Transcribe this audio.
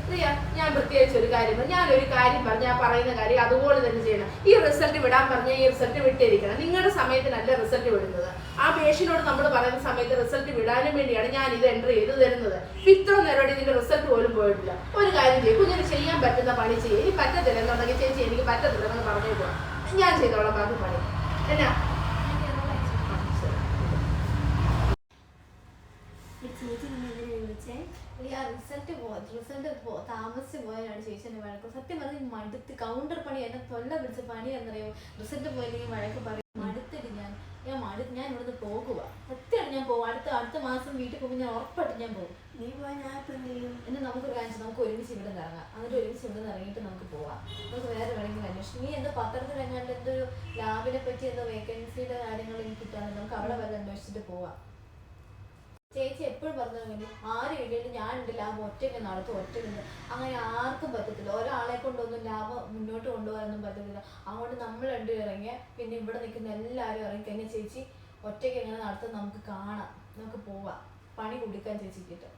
പ്രിയ, ഞാൻ പ്രത്യേകിച്ച് ഒരു കാര്യം, ഞാനൊരു കാര്യം പറഞ്ഞ് ഞാൻ പറയുന്ന കാര്യം അതുപോലെ തന്നെ ചെയ്യണം. ഈ റിസൾട്ട് വിടാൻ പറഞ്ഞാൽ ഈ റിസൾട്ട് വിട്ടിരിക്കണം. നിങ്ങളുടെ സമയത്തിനല്ല റിസൾട്ട് വിടുന്നത്. ആ പേഷ്യനോട് നമ്മൾ പറയുന്ന സമയത്ത് റിസൾട്ട് വിടാനും വേണ്ടിയാണ് ഞാൻ ഇത് എൻട്രി ചെയ്ത് തരുന്നത്. ഇത്ര നേരോടെ ഇതിന്റെ റിസൾട്ട് പോലും പോയിട്ടില്ല. ഒരു കാര്യം ചെയ്യും, കുഞ്ഞിന് ചെയ്യാൻ പറ്റുന്ന പണി ചെയ്യും. ഇനി പറ്റത്തില്ല എന്നുണ്ടെങ്കിൽ ചേച്ചി എനിക്ക് പറ്റത്തില്ലെന്ന് പറഞ്ഞു പോവാം, ഞാൻ ചെയ്തോളാം ബാക്കി പണി. എന്നാ റിസൾട്ട് താമസിച്ച് പോയാലാണ് ചേച്ചിന്റെ വഴക്ക്. സത്യം പറഞ്ഞ മടുത്ത് കൗണ്ടർ പണി എന്നെ തൊല്ല പിടിച്ച പണി എന്നറിയോ. റിസൾട്ട് പോയില്ലെങ്കിൽ വഴക്ക് പറയും. മടുത്തിട്ട് ഞാൻ ഇവിടുന്ന് പോകുക. സത്യമാണ് ഞാൻ പോകും. അടുത്ത മാസം വീട്ടിൽ പോകുമ്പോൾ ഞാൻ ഉറപ്പായിട്ട് ഞാൻ പോകും. നീ പോയാൽ ഞാൻ ഇപ്പം എന്ത് ചെയ്യും? എന്നെ നമുക്കൊരു കാര്യം, നമുക്ക് ഒരുമിച്ച് ഇവിടെ നിന്ന് ഇറങ്ങാം. എന്നിട്ട് ഒരുമിച്ച് ഇവിടെ നിന്ന് ഇറങ്ങിയിട്ട് നമുക്ക് പോവാം. നമുക്ക് വേറെ വേണമെങ്കിൽ അന്വേഷിക്കും. നീ എന്തോ പത്രത്തിൽ എങ്ങാണ്ട് എന്തൊരു ലാബിനെ പറ്റി എന്തോ വേക്കൻസിയുടെ കാര്യങ്ങൾ എനിക്ക് കിട്ടാറുണ്ട്. നമുക്ക് അവിടെ വരെ അന്വേഷിച്ചിട്ട് പോവാം. ചേച്ചി എപ്പോഴും പറഞ്ഞു ആരും ഇല്ലെങ്കിൽ ഞാനുണ്ട് ലാബ് ഒറ്റയ്ക്ക് നടത്തും, ഒറ്റയ്ക്ക്. അങ്ങനെ ആർക്കും പറ്റത്തില്ല. ഒരാളെ കൊണ്ടൊന്നും ലാബ് മുന്നോട്ട് കൊണ്ടുപോകാനൊന്നും പറ്റത്തില്ല. അതുകൊണ്ട് നമ്മൾ രണ്ടുപേരും ഇറങ്ങിയ പിന്നെ ഇവിടെ നിൽക്കുന്ന എല്ലാവരും ഇറങ്ങിക്കഴിഞ്ഞാൽ ചേച്ചി ഒറ്റയ്ക്ക് എങ്ങനെ നടത്തും നമുക്ക് കാണാം, നമുക്ക് പോവാം. പണി കുടിക്കാൻ ചേച്ചിക്കിട്ട്.